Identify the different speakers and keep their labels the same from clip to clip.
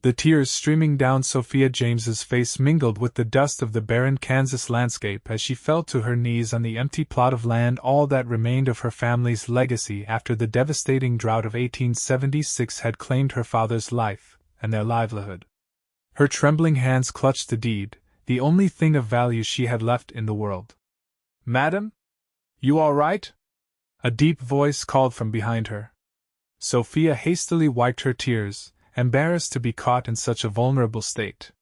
Speaker 1: The tears streaming down Sophia James's face mingled with the dust of the barren Kansas landscape as she fell to her knees on the empty plot of land, all that remained of her family's legacy after the devastating drought of 1876 had claimed her father's life and their livelihood. Her trembling hands clutched the deed, the only thing of value she had left in the world. "Madam? You all right?" A deep voice called from behind her. Sophia hastily wiped her tears, embarrassed to be caught in such a vulnerable state.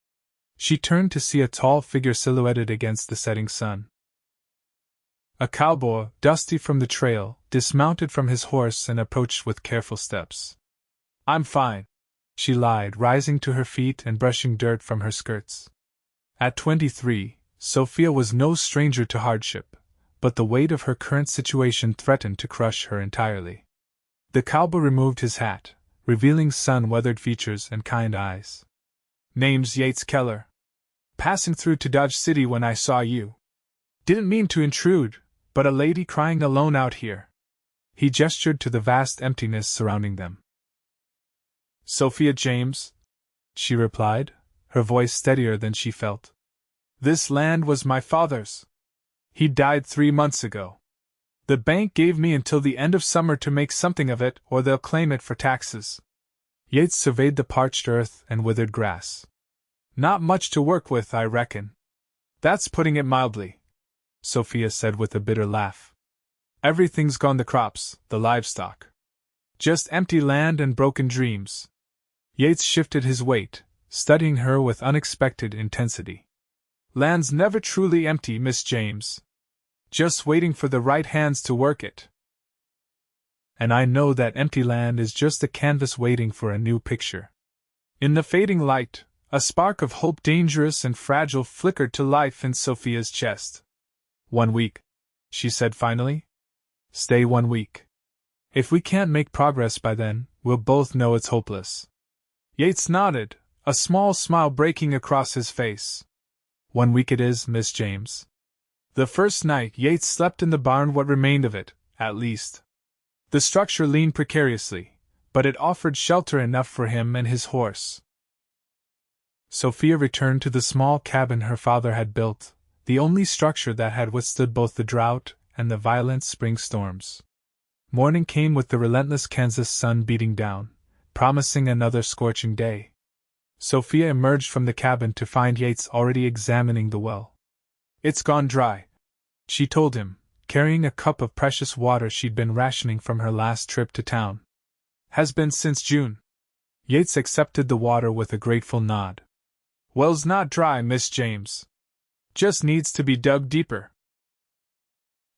Speaker 1: She turned to see a tall figure silhouetted against the setting sun. A cowboy, dusty from the trail, dismounted from his horse and approached with careful steps. "I'm fine," she lied, rising to her feet and brushing dirt from her skirts. At 23, Sophia was no stranger to hardship, but the weight of her current situation threatened to crush her entirely. The cowboy removed his hat, revealing sun-weathered features and kind eyes. "Name's Yates Keller. Passing through to Dodge City when I saw you. Didn't mean to intrude, but a lady crying alone out here." He gestured to the vast emptiness surrounding them. "Sophia James," she replied, her voice steadier than she felt. "This land was my father's. He died 3 months ago. The bank gave me until the end of summer to make something of it, or they'll claim it for taxes." Yates surveyed the parched earth and withered grass. "Not much to work with, I reckon." "That's putting it mildly," Sophia said with a bitter laugh. "Everything's gone, the crops, the livestock. Just empty land and broken dreams." Yates shifted his weight, studying her with unexpected intensity. "Land's never truly empty, Miss James. Just waiting for the right hands to work it. And I know that empty land is just a canvas waiting for a new picture." In the fading light, a spark of hope, dangerous and fragile, flickered to life in Sophia's chest. "1 week," she said finally. "Stay 1 week. If we can't make progress by then, we'll both know it's hopeless." Yates nodded, a small smile breaking across his face. "1 week it is, Miss James." The first night Yates slept in the barn, what remained of it, at least. The structure leaned precariously, but it offered shelter enough for him and his horse. Sophia returned to the small cabin her father had built, the only structure that had withstood both the drought and the violent spring storms. Morning came with the relentless Kansas sun beating down, promising another scorching day. Sophia emerged from the cabin to find Yates already examining the well. "It's gone dry," she told him, carrying a cup of precious water she'd been rationing from her last trip to town. "Has been since June." Yates accepted the water with a grateful nod. "Well's not dry, Miss James. Just needs to be dug deeper.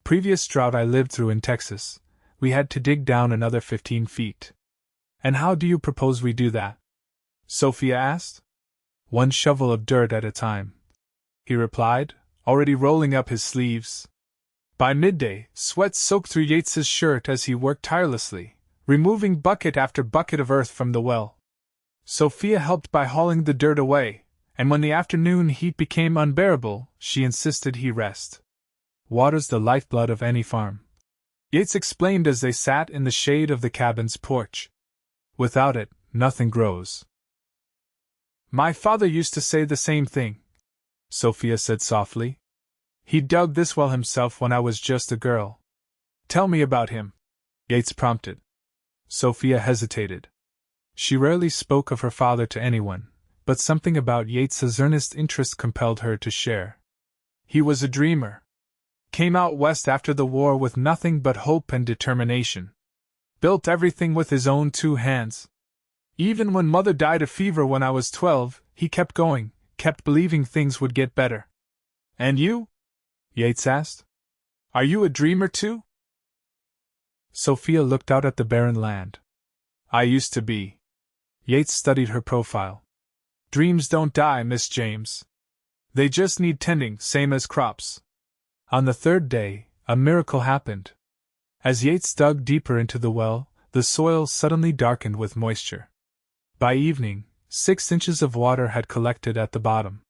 Speaker 1: Previous drought I lived through in Texas, we had to dig down another 15 feet. And how do you propose we do that?" Sophia asked. "1 shovel of dirt at a time," he replied, already rolling up his sleeves. By midday, sweat soaked through Yates's shirt as he worked tirelessly, removing bucket after bucket of earth from the well. Sophia helped by hauling the dirt away, and when the afternoon heat became unbearable, she insisted he rest. "Water's the lifeblood of any farm," Yates explained as they sat in the shade of the cabin's porch. "Without it, nothing grows." "My father used to say the same thing," Sophia said softly. "He dug this well himself when I was just a girl." "Tell me about him," Yates prompted. Sophia hesitated. She rarely spoke of her father to anyone, but something about Yates's earnest interest compelled her to share. "He was a dreamer. Came out west after the war with nothing but hope and determination. Built everything with his own 2 hands. Even when Mother died of fever when I was 12, he kept going, kept believing things would get better." "And you?" Yates asked. "Are you a dreamer too?" Sophia looked out at the barren land. "I used to be." Yates studied her profile. "Dreams don't die, Miss James. They just need tending, same as crops." On the 3rd day, a miracle happened. As Yates dug deeper into the well, the soil suddenly darkened with moisture. By evening, 6 inches of water had collected at the bottom.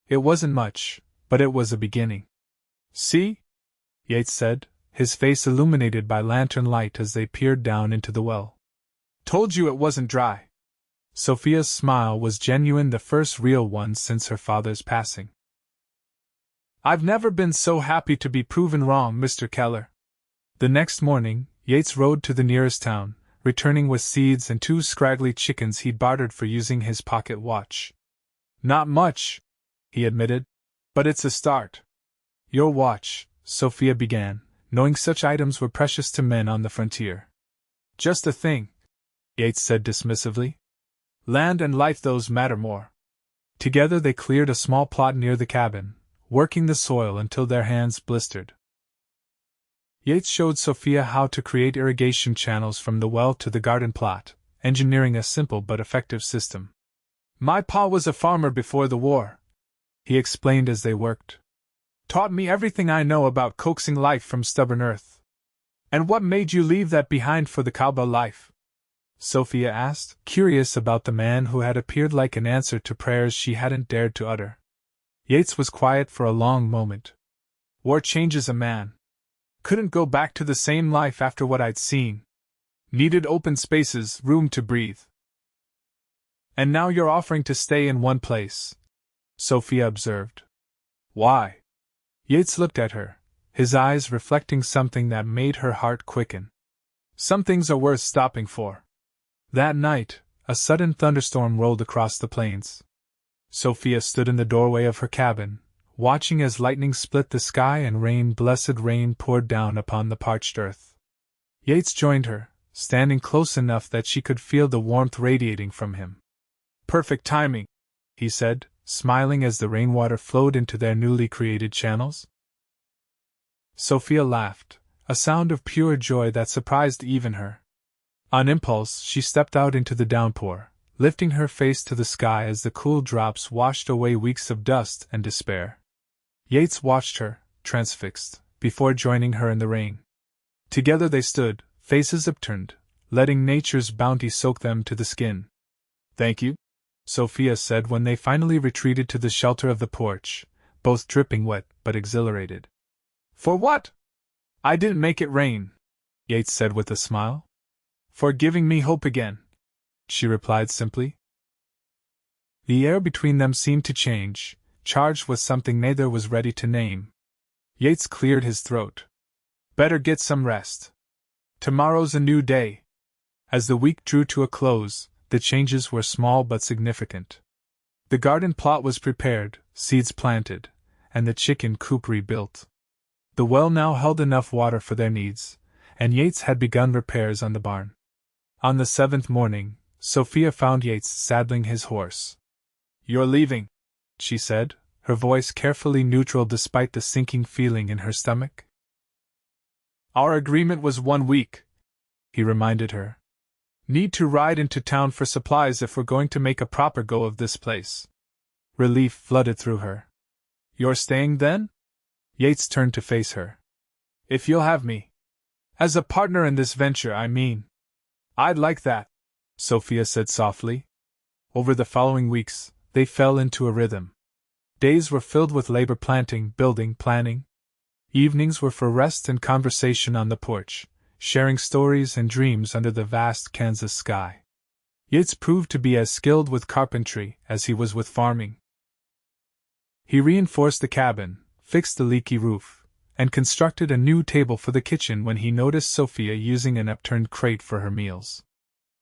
Speaker 1: It wasn't much, but it was a beginning. "See?" Yates said, his face illuminated by lantern light as they peered down into the well. "Told you it wasn't dry." Sophia's smile was genuine, the first real one since her father's passing. "I've never been so happy to be proven wrong, Mr. Keller." The next morning, Yates rode to the nearest town, returning with seeds and 2 scraggly chickens he'd bartered for using his pocket watch. "Not much," he admitted, "but it's a start." "Your watch," Sophia began, knowing such items were precious to men on the frontier. "Just a thing," Yates said dismissively. "Land and life, those matter more." Together they cleared a small plot near the cabin, working the soil until their hands blistered. Yates showed Sophia how to create irrigation channels from the well to the garden plot, engineering a simple but effective system. "My pa was a farmer before the war," he explained as they worked. "Taught me everything I know about coaxing life from stubborn earth." "And what made you leave that behind for the cowboy life?" Sophia asked, curious about the man who had appeared like an answer to prayers she hadn't dared to utter. Yates was quiet for a long moment. "War changes a man. Couldn't go back to the same life after what I'd seen. Needed open spaces, room to breathe." "And now you're offering to stay in one place," Sophia observed. "Why?" Yates looked at her, his eyes reflecting something that made her heart quicken. "Some things are worth stopping for." That night, a sudden thunderstorm rolled across the plains. Sophia stood in the doorway of her cabin, watching as lightning split the sky and rain, blessed rain, poured down upon the parched earth. Yates joined her, standing close enough that she could feel the warmth radiating from him. "Perfect timing," he said, smiling as the rainwater flowed into their newly created channels. Sophia laughed, a sound of pure joy that surprised even her. On impulse, she stepped out into the downpour, lifting her face to the sky as the cool drops washed away weeks of dust and despair. Yates watched her, transfixed, before joining her in the rain. Together they stood, faces upturned, letting nature's bounty soak them to the skin. "Thank you," Sophia said when they finally retreated to the shelter of the porch, both dripping wet but exhilarated. "For what?" "I didn't make it rain," Yates said with a smile. "For giving me hope again," she replied simply. The air between them seemed to change, charged with something neither was ready to name. Yates cleared his throat. "Better get some rest. Tomorrow's a new day." As the week drew to a close, the changes were small but significant. The garden plot was prepared, seeds planted, and the chicken coop rebuilt. The well now held enough water for their needs, and Yates had begun repairs on the barn. On the 7th morning, Sophia found Yates saddling his horse. "You're leaving," she said, her voice carefully neutral despite the sinking feeling in her stomach. "Our agreement was 1 week," he reminded her. "Need to ride into town for supplies if we're going to make a proper go of this place." Relief flooded through her. "You're staying then?" Yates turned to face her. "If you'll have me. As a partner in this venture, I mean." "I'd like that," Sophia said softly. Over the following weeks, they fell into a rhythm. Days were filled with labor, planting, building, planning. Evenings were for rest and conversation on the porch, sharing stories and dreams under the vast Kansas sky. Yates proved to be as skilled with carpentry as he was with farming. He reinforced the cabin, fixed the leaky roof, and constructed a new table for the kitchen when he noticed Sophia using an upturned crate for her meals.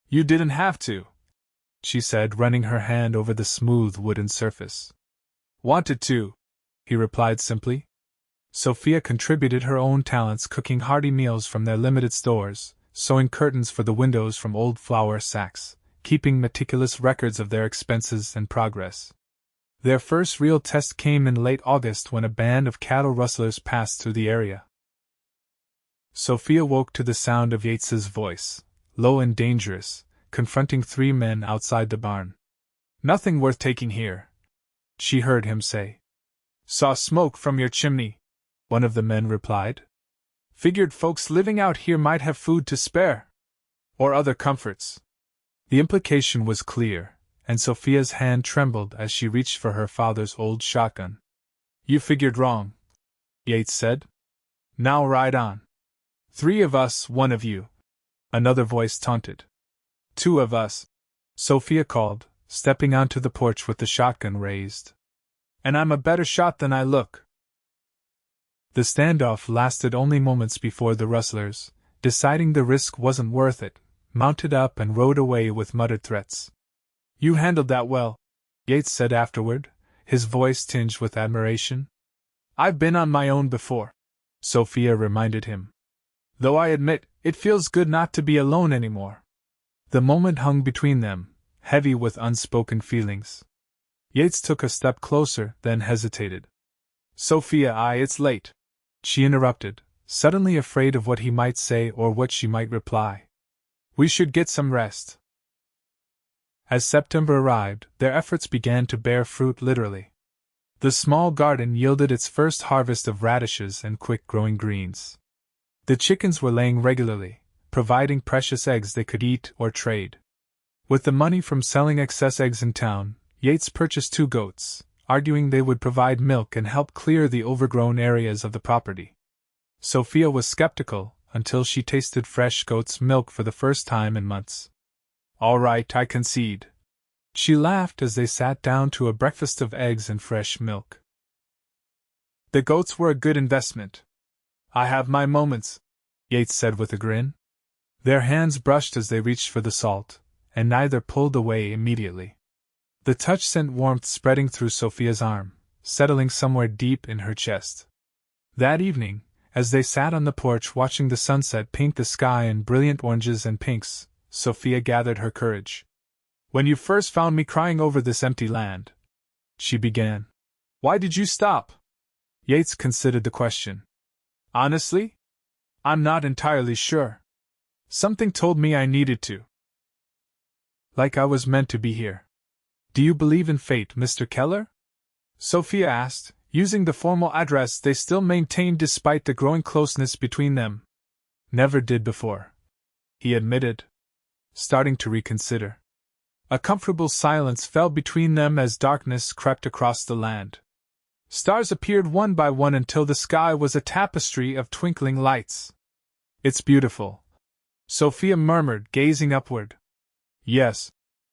Speaker 1: "You didn't have to," she said, running her hand over the smooth wooden surface. "Wanted to," he replied simply. Sophia contributed her own talents, cooking hearty meals from their limited stores, sewing curtains for the windows from old flour sacks, keeping meticulous records of their expenses and progress. Their first real test came in late August when a band of cattle rustlers passed through the area. Sophia woke to the sound of Yates's voice, low and dangerous, confronting 3 men outside the barn. "Nothing worth taking here," she heard him say. "Saw smoke from your chimney," one of the men replied. "Figured folks living out here might have food to spare. Or other comforts." The implication was clear, and Sophia's hand trembled as she reached for her father's old shotgun. "You figured wrong," Yates said. "Now ride on." "3 of us, 1 of you," another voice taunted. "2 of us," Sophia called, stepping onto the porch with the shotgun raised. And I'm a better shot than I look. The standoff lasted only moments before the rustlers, deciding the risk wasn't worth it, mounted up and rode away with muttered threats. You handled that well, Yates said afterward, his voice tinged with admiration. I've been on my own before, Sophia reminded him. Though I admit, it feels good not to be alone anymore. The moment hung between them, heavy with unspoken feelings. Yates took a step closer, then hesitated. Sophia, it's late, she interrupted, suddenly afraid of what he might say or what she might reply. We should get some rest. As September arrived, their efforts began to bear fruit literally. The small garden yielded its first harvest of radishes and quick-growing greens. The chickens were laying regularly, providing precious eggs they could eat or trade. With the money from selling excess eggs in town, Yates purchased 2 goats, arguing they would provide milk and help clear the overgrown areas of the property. Sophia was skeptical until she tasted fresh goat's milk for the first time in months. All right, I concede. She laughed as they sat down to a breakfast of eggs and fresh milk. The goats were a good investment. I have my moments, Yates said with a grin. Their hands brushed as they reached for the salt, and neither pulled away immediately. The touch sent warmth spreading through Sophia's arm, settling somewhere deep in her chest. That evening, as they sat on the porch watching the sunset paint the sky in brilliant oranges and pinks, Sophia gathered her courage. When you first found me crying over this empty land, she began. Why did you stop? Yates considered the question. Honestly? I'm not entirely sure. Something told me I needed to. Like I was meant to be here. Do you believe in fate, Mr. Keller? Sophia asked, using the formal address they still maintained despite the growing closeness between them. Never did before, he admitted, starting to reconsider. A comfortable silence fell between them as darkness crept across the land. Stars appeared one by one until the sky was a tapestry of twinkling lights. It's beautiful, Sophia murmured, gazing upward. Yes,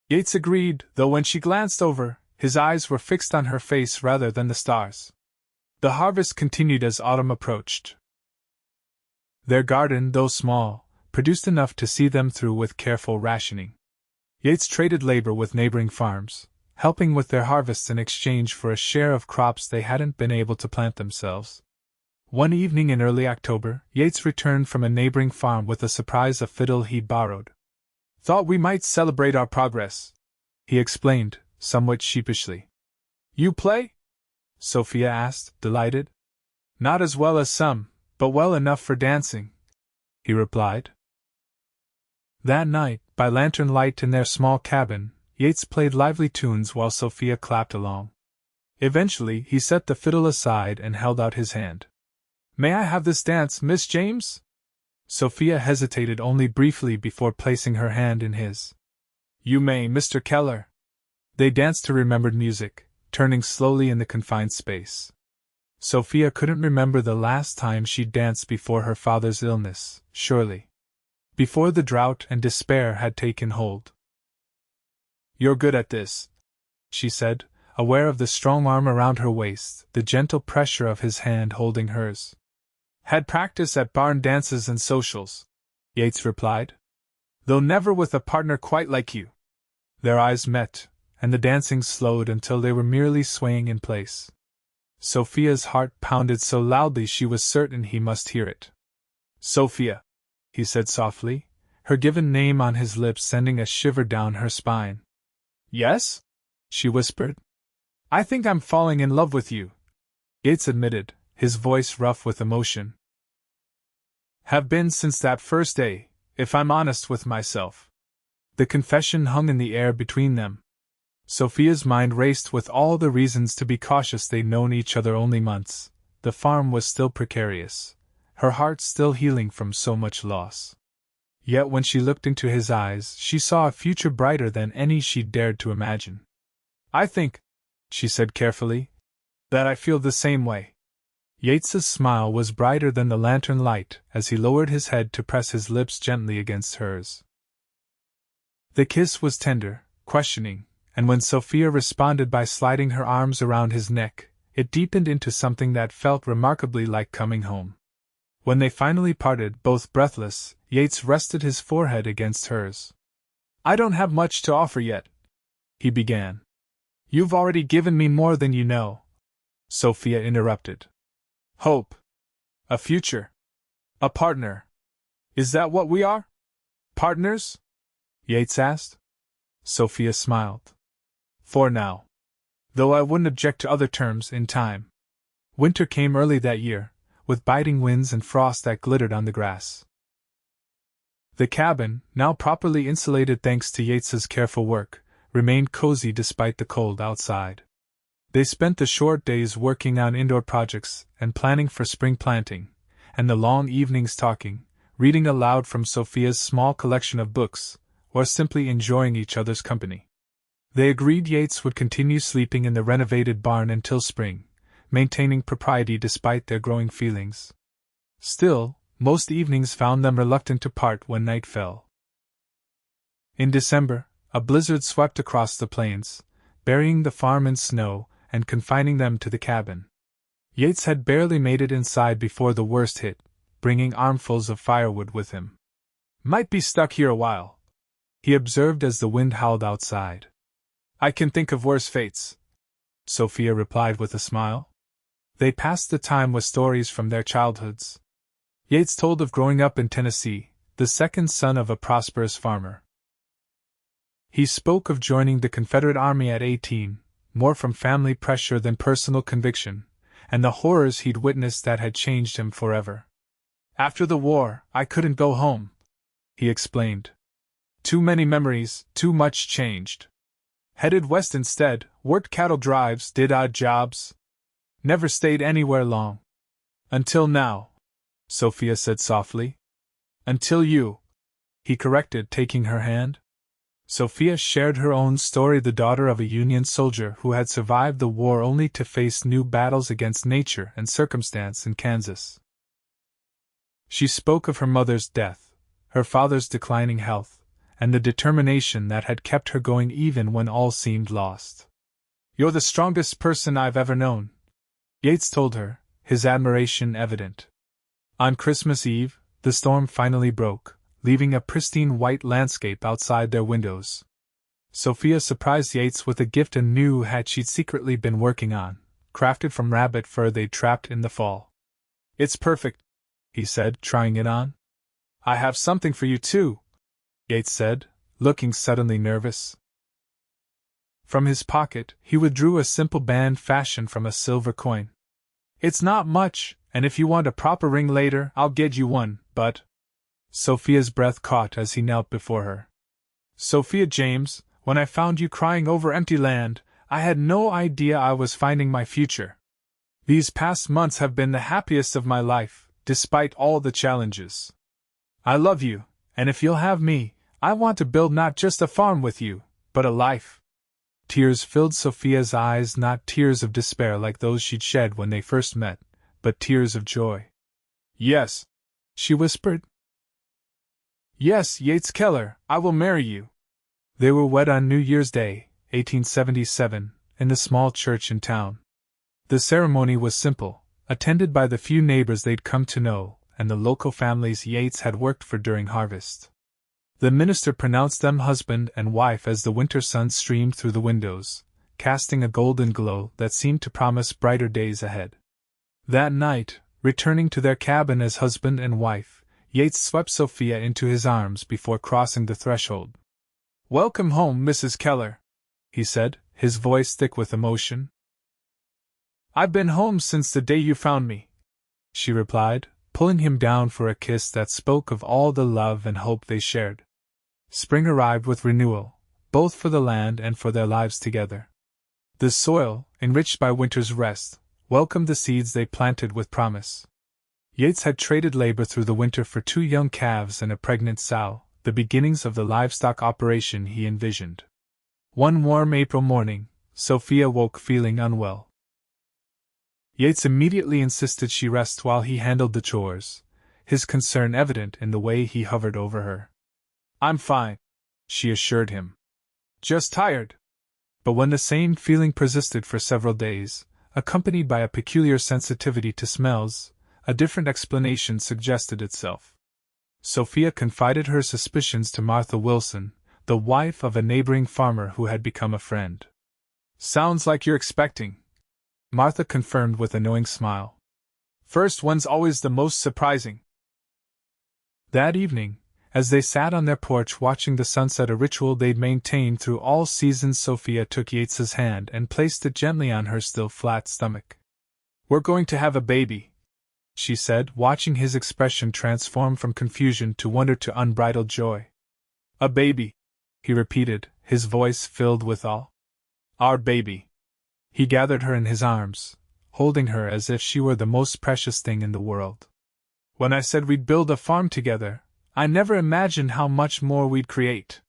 Speaker 1: Yates agreed, though when she glanced over, his eyes were fixed on her face rather than the stars. The harvest continued as autumn approached. Their garden, though small, produced enough to see them through with careful rationing. Yates traded labor with neighboring farms, helping with their harvests in exchange for a share of crops they hadn't been able to plant themselves. One evening in early October, Yates returned from a neighboring farm with a surprise, a fiddle he'd borrowed. Thought we might celebrate our progress, he explained, somewhat sheepishly. You play? Sophia asked, delighted. Not as well as some, but well enough for dancing, he replied. That night, by lantern light in their small cabin, Yates played lively tunes while Sophia clapped along. Eventually, he set the fiddle aside and held out his hand. May I have this dance, Miss James? Sophia hesitated only briefly before placing her hand in his. You may, Mr. Keller. They danced to remembered music, turning slowly in the confined space. Sophia couldn't remember the last time she'd danced before her father's illness, surely. Before the drought and despair had taken hold. You're good at this, she said, aware of the strong arm around her waist, the gentle pressure of his hand holding hers. Had practice at barn dances and socials, Yates replied. Though never with a partner quite like you. Their eyes met, and the dancing slowed until they were merely swaying in place. Sophia's heart pounded so loudly she was certain he must hear it. Sophia, he said softly, her given name on his lips sending a shiver down her spine. Yes? She whispered. I think I'm falling in love with you, Yates admitted, his voice rough with emotion. Have been since that first day, if I'm honest with myself. The confession hung in the air between them. Sophia's mind raced with all the reasons to be cautious. They'd known each other only months, the farm was still precarious, her heart still healing from so much loss. Yet when she looked into his eyes, she saw a future brighter than any she'd dared to imagine. I think, she said carefully, that I feel the same way. Yates's smile was brighter than the lantern light as he lowered his head to press his lips gently against hers. The kiss was tender, questioning, and when Sophia responded by sliding her arms around his neck, it deepened into something that felt remarkably like coming home. When they finally parted, both breathless, Yates rested his forehead against hers. "I don't have much to offer yet," he began. "You've already given me more than you know," Sophia interrupted. "Hope. A future. A partner. Is that what we are? Partners?" Yates asked. Sophia smiled. "For now. Though I wouldn't object to other terms in time." Winter came early that year, with biting winds and frost that glittered on the grass. The cabin, now properly insulated thanks to Yates's careful work, remained cozy despite the cold outside. They spent the short days working on indoor projects and planning for spring planting, and the long evenings talking, reading aloud from Sophia's small collection of books, or simply enjoying each other's company. They agreed Yates would continue sleeping in the renovated barn until spring, maintaining propriety despite their growing feelings. Still, most evenings found them reluctant to part when night fell. In December, a blizzard swept across the plains, burying the farm in snow and confining them to the cabin. Yates had barely made it inside before the worst hit, bringing armfuls of firewood with him. "Might be stuck here a while," he observed as the wind howled outside. "I can think of worse fates," Sophia replied with a smile. They passed the time with stories from their childhoods. Yates told of growing up in Tennessee, the second son of a prosperous farmer. He spoke of joining the Confederate Army at 18, more from family pressure than personal conviction, and the horrors he'd witnessed that had changed him forever. "After the war, I couldn't go home," he explained. "Too many memories, too much changed. Headed west instead, worked cattle drives, did odd jobs. Never stayed anywhere long. Until now," Sophia said softly. "Until you," he corrected, taking her hand. Sophia shared her own story, the daughter of a Union soldier who had survived the war only to face new battles against nature and circumstance in Kansas. She spoke of her mother's death, her father's declining health, and the determination that had kept her going even when all seemed lost. "You're the strongest person I've ever known," Yates told her, his admiration evident. On Christmas Eve, the storm finally broke, leaving a pristine white landscape outside their windows. Sophia surprised Yates with a gift, a new hat she'd secretly been working on, crafted from rabbit fur they'd trapped in the fall. "It's perfect," he said, trying it on. "I have something for you too," Yates said, looking suddenly nervous. From his pocket, he withdrew a simple band fashioned from a silver coin. "It's not much, and if you want a proper ring later, I'll get you one, but—" Sophia's breath caught as he knelt before her. "Sophia James, when I found you crying over empty land, I had no idea I was finding my future. These past months have been the happiest of my life, despite all the challenges. I love you, and if you'll have me, I want to build not just a farm with you, but a life." Tears filled Sophia's eyes, not tears of despair like those she'd shed when they first met, but tears of joy. "Yes," she whispered. "Yes, Yates Keller, I will marry you." They were wed on New Year's Day, 1877, in the small church in town. The ceremony was simple, attended by the few neighbors they'd come to know, and the local families Yates had worked for during harvest. The minister pronounced them husband and wife as the winter sun streamed through the windows, casting a golden glow that seemed to promise brighter days ahead. That night, returning to their cabin as husband and wife, Yates swept Sophia into his arms before crossing the threshold. "Welcome home, Mrs. Keller," he said, his voice thick with emotion. "I've been home since the day you found me," she replied, pulling him down for a kiss that spoke of all the love and hope they shared. Spring arrived with renewal, both for the land and for their lives together. The soil, enriched by winter's rest, welcomed the seeds they planted with promise. Yates had traded labor through the winter for 2 young calves and a pregnant sow, the beginnings of the livestock operation he envisioned. One warm April morning, Sophia woke feeling unwell. Yates immediately insisted she rest while he handled the chores, his concern evident in the way he hovered over her. "I'm fine," she assured him. Just tired. But when the same feeling persisted for several days, accompanied by a peculiar sensitivity to smells, a different explanation suggested itself. Sophia confided her suspicions to Martha Wilson, the wife of a neighboring farmer who had become a friend. Sounds like you're expecting, Martha confirmed with a knowing smile. First one's always the most surprising. That evening, as they sat on their porch watching the sunset, a ritual they'd maintained through all seasons, Sophia took Yates's hand and placed it gently on her still flat stomach. We're going to have a baby, she said, watching his expression transform from confusion to wonder to unbridled joy. A baby, he repeated, his voice filled with awe. Our baby. He gathered her in his arms, holding her as if she were the most precious thing in the world. When I said we'd build a farm together, I never imagined how much more we'd create.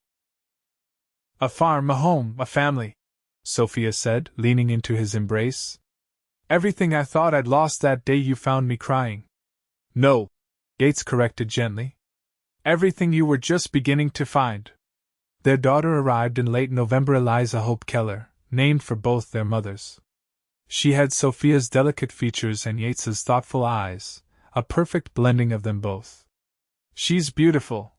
Speaker 1: A farm, a home, a family, Sophia said, leaning into his embrace. Everything I thought I'd lost that day you found me crying. No, Yates corrected gently. Everything you were just beginning to find. Their daughter arrived in late November, Eliza Hope Keller, named for both their mothers. She had Sophia's delicate features and Yates's thoughtful eyes, a perfect blending of them both. She's beautiful,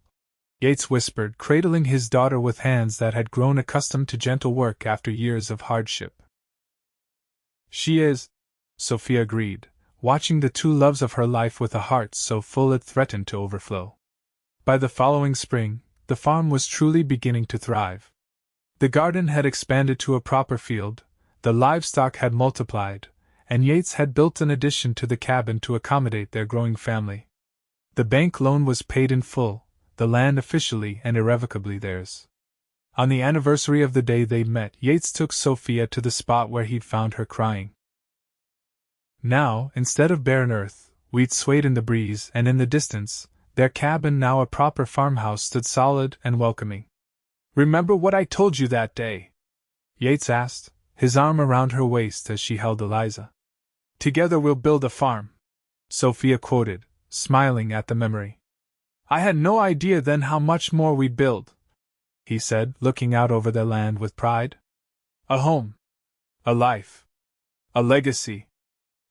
Speaker 1: Yates whispered, cradling his daughter with hands that had grown accustomed to gentle work after years of hardship. She is, Sophia agreed, watching the two loves of her life with a heart so full it threatened to overflow. By the following spring, the farm was truly beginning to thrive. The garden had expanded to a proper field, the livestock had multiplied, and Yates had built an addition to the cabin to accommodate their growing family. The bank loan was paid in full, the land officially and irrevocably theirs. On the anniversary of the day they met, Yates took Sophia to the spot where he'd found her crying. Now, instead of barren earth, wheat swayed in the breeze, and in the distance, their cabin, now a proper farmhouse, stood solid and welcoming. Remember what I told you that day? Yates asked, his arm around her waist as she held Eliza. Together we'll build a farm, Sophia quoted, smiling at the memory. I had no idea then how much more we'd build, he said, looking out over their land with pride. A home. A life. A legacy.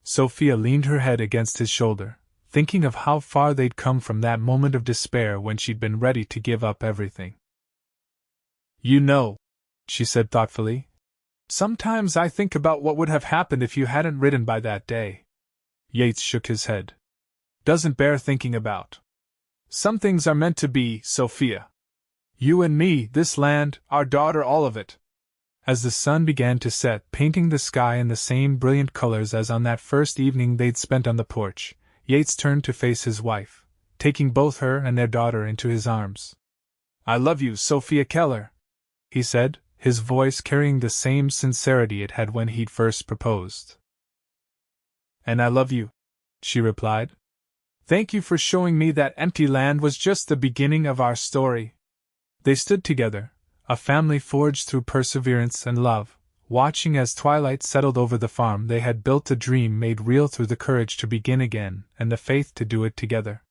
Speaker 1: Sophia leaned her head against his shoulder, thinking of how far they'd come from that moment of despair when she'd been ready to give up everything. You know, she said thoughtfully, sometimes I think about what would have happened if you hadn't written by that day. Yates shook his head. Doesn't bear thinking about. Some things are meant to be, Sophia. You and me, this land, our daughter, all of it. As the sun began to set, painting the sky in the same brilliant colors as on that first evening they'd spent on the porch, Yates turned to face his wife, taking both her and their daughter into his arms. I love you, Sophia Keller, he said, his voice carrying the same sincerity it had when he'd first proposed. And I love you, she replied. Thank you for showing me that empty land was just the beginning of our story. They stood together, a family forged through perseverance and love, watching as twilight settled over the farm they had built, a dream made real through the courage to begin again and the faith to do it together.